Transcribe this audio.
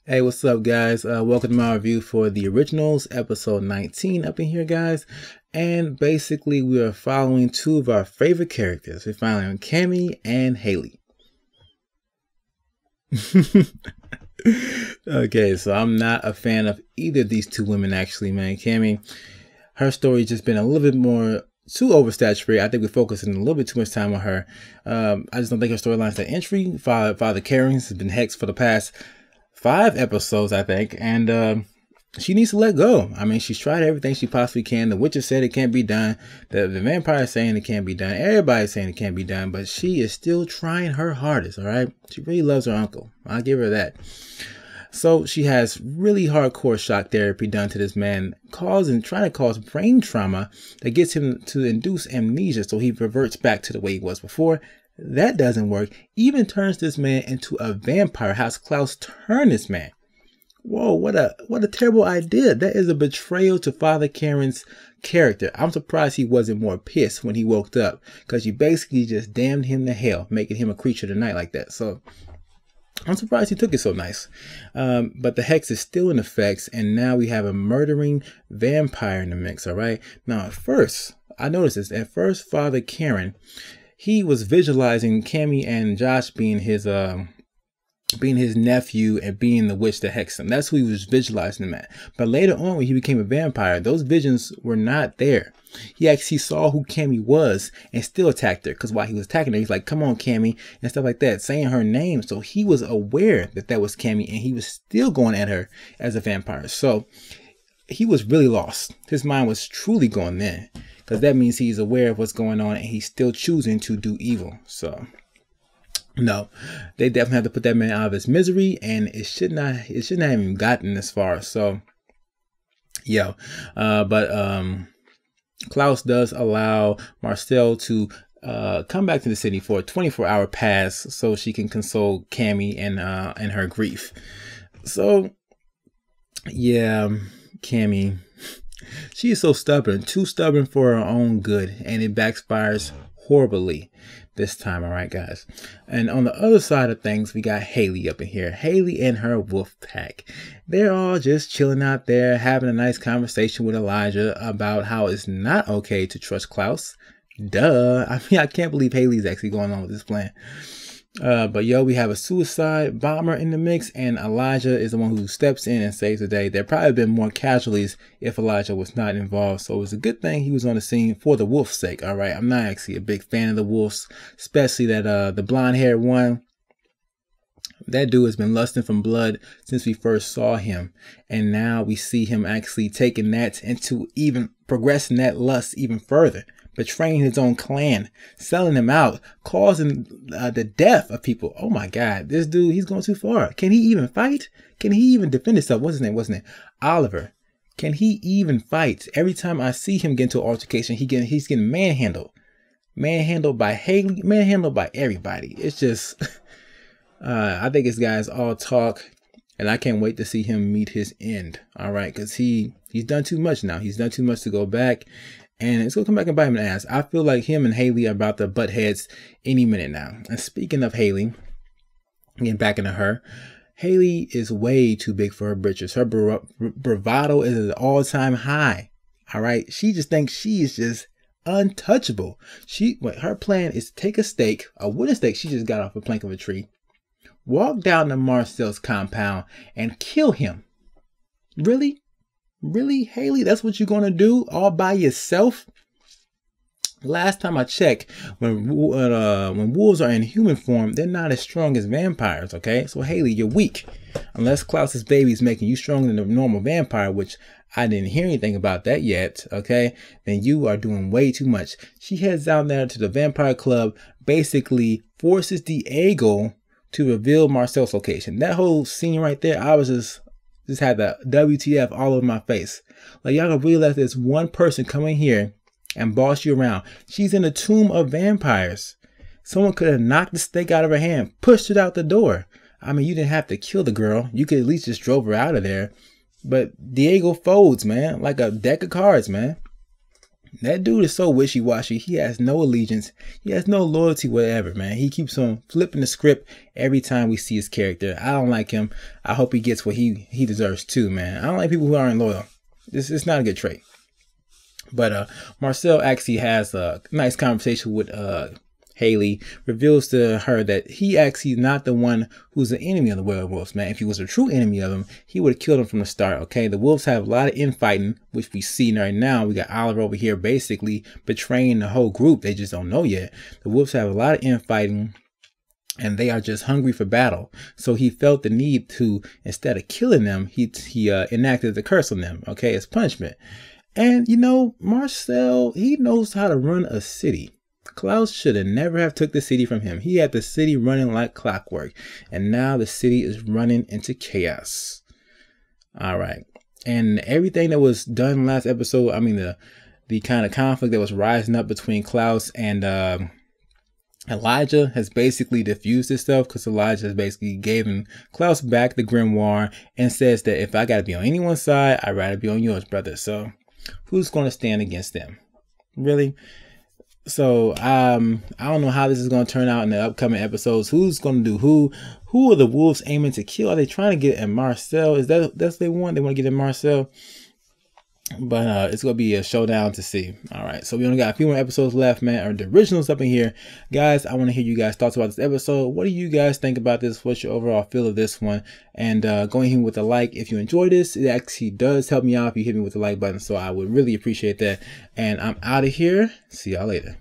Hey, what's up, guys? Welcome to my review for the originals, episode 19 up in here, guys. And basically, we are following two of our favorite characters. We're following Cami and Haley. Okay, so I'm not a fan of either of these two women, actually, man. Cami, her story's just been a little bit more too oversaturated. I think we're focusing a little bit too much time on her. I just don't think her storyline's that entry. Father Karen's has been hexed for the past 5 episodes, I think, and she needs to let go. I mean, she's tried everything she possibly can. The Witcher said it can't be done. The vampire is saying it can't be done. Everybody's saying it can't be done, but she is still trying her hardest, all right? She really loves her uncle. I'll give her that. So she has really hardcore shock therapy done to this man, trying to cause brain trauma that gets him to induce amnesia, so he reverts back to the way he was before. That doesn't work. Even turns this man into a vampire. How's Klaus turn this man? Whoa, what a terrible idea. That is a betrayal to Father Karen's character. I'm surprised he wasn't more pissed when he woke up, because you basically just damned him to hell, making him a creature of the night like that. So I'm surprised he took it so nice. But the hex is still in effect, and now we have a murdering vampire in the mix, all right? Now, at first, I noticed this. At first, Father Karen, he was visualizing Cami and Josh being his nephew and being the witch that hexed him. That's who he was visualizing him at. But later on, when he became a vampire, those visions were not there. He actually saw who Cami was and still attacked her, because while he was attacking her, he's like, "Come on, Cami," and stuff like that, saying her name. So he was aware that that was Cami, and he was still going at her as a vampire. So he was really lost. His mind was truly going there, because that means he's aware of what's going on and he's still choosing to do evil. So no, they definitely have to put that man out of his misery, and it shouldn't have even gotten this far. So but Klaus does allow Marcel to come back to the city for a 24-hour pass so she can console Cami and her grief. So yeah, Cami, she is so stubborn, too stubborn for her own good, and it backfires horribly this time. All right, guys. And on the other side of things, we got Haley up in here. Haley and her wolf pack. They're all just chilling out there, having a nice conversation with Elijah about how it's not okay to trust Klaus. Duh. I mean, I can't believe Haley's actually going on with this plan. But we have a suicide bomber in the mix, and Elijah is the one who steps in and saves the day. There probably been more casualties if Elijah was not involved, so it was a good thing he was on the scene for the wolf's sake. All right, I'm not actually a big fan of the wolves, especially that the blonde-haired one. That dude has been lusting from blood since we first saw him, and now we see him actually taking that into even progressing that lust even further. Betraying his own clan, selling him out, causing the death of people. Oh my God, this dude, he's going too far. Can he even fight? Can he even defend himself? What's his name? Wasn't it Oliver? Can he even fight? Every time I see him get into an altercation, he's getting manhandled. Manhandled by Haley, manhandled by everybody. It's just, I think this guy's all talk, and I can't wait to see him meet his end. All right, because he's done too much now. He's done too much to go back. And it's going to come back and bite him in the ass. I feel like him and Haley are about to butt heads any minute now. And speaking of Haley, getting back into her, Haley is way too big for her britches. Her bravado is at an all-time high. All right. She just thinks she is just untouchable. Her plan is to take a wooden stake she just got off a plank of a tree, walk down to Marcel's compound and kill him. Really? Really, Haley? That's what you're going to do all by yourself? Last time I checked, when wolves are in human form, they're not as strong as vampires, okay? So, Haley, you're weak. Unless Klaus's baby is making you stronger than a normal vampire, which I didn't hear anything about that yet, okay? Then you are doing way too much. She heads down there to the vampire club, basically forces Diego to reveal Marcel's location. That whole scene right there, I was just had the WTF all over my face. Like, y'all gonna really let this one person come in here and boss you around? She's in a tomb of vampires. Someone could have knocked the stake out of her hand, pushed it out the door. I mean, you didn't have to kill the girl. You could at least just drove her out of there. But Diego folds, man, like a deck of cards, man. That dude is so wishy-washy. He has no allegiance. He has no loyalty, whatever, man. He keeps on flipping the script every time we see his character. I don't like him. I hope he gets what he deserves too, man. I don't like people who aren't loyal. It's not a good trait. But Marcel actually has a nice conversation with Haley, reveals to her that he actually not the one who's the enemy of the werewolves, man. If he was a true enemy of them, he would have killed him from the start, okay? The wolves have a lot of infighting, which we see right now. We got Oliver over here basically betraying the whole group. They just don't know yet. The wolves have a lot of infighting, and they are just hungry for battle. So he felt the need to, instead of killing them, he enacted the curse on them, okay, as punishment. And, you know, Marcel, he knows how to run a city. Klaus should have never have took the city from him. He had the city running like clockwork, and now the city is running into chaos. All right. And everything that was done last episode, I mean, the kind of conflict that was rising up between Klaus and Elijah has basically diffused itself, because Elijah has basically given Klaus back the grimoire and says that if I got to be on anyone's side, I'd rather be on yours, brother. So who's going to stand against them? Really? So I don't know how this is going to turn out in the upcoming episodes. Who's going to do who? Who are the wolves aiming to kill? Are they trying to get at Marcel? Is that's what they want? They want to get at Marcel? But it's going to be a showdown to see. All right. So we only got a few more episodes left, man. Or the originals up in here. Guys, I want to hear you guys' thoughts about this episode. What do you guys think about this? What's your overall feel of this one? And going here with a like if you enjoy this. It actually does help me out if you hit me with the like button. So I would really appreciate that. And I'm out of here. See y'all later.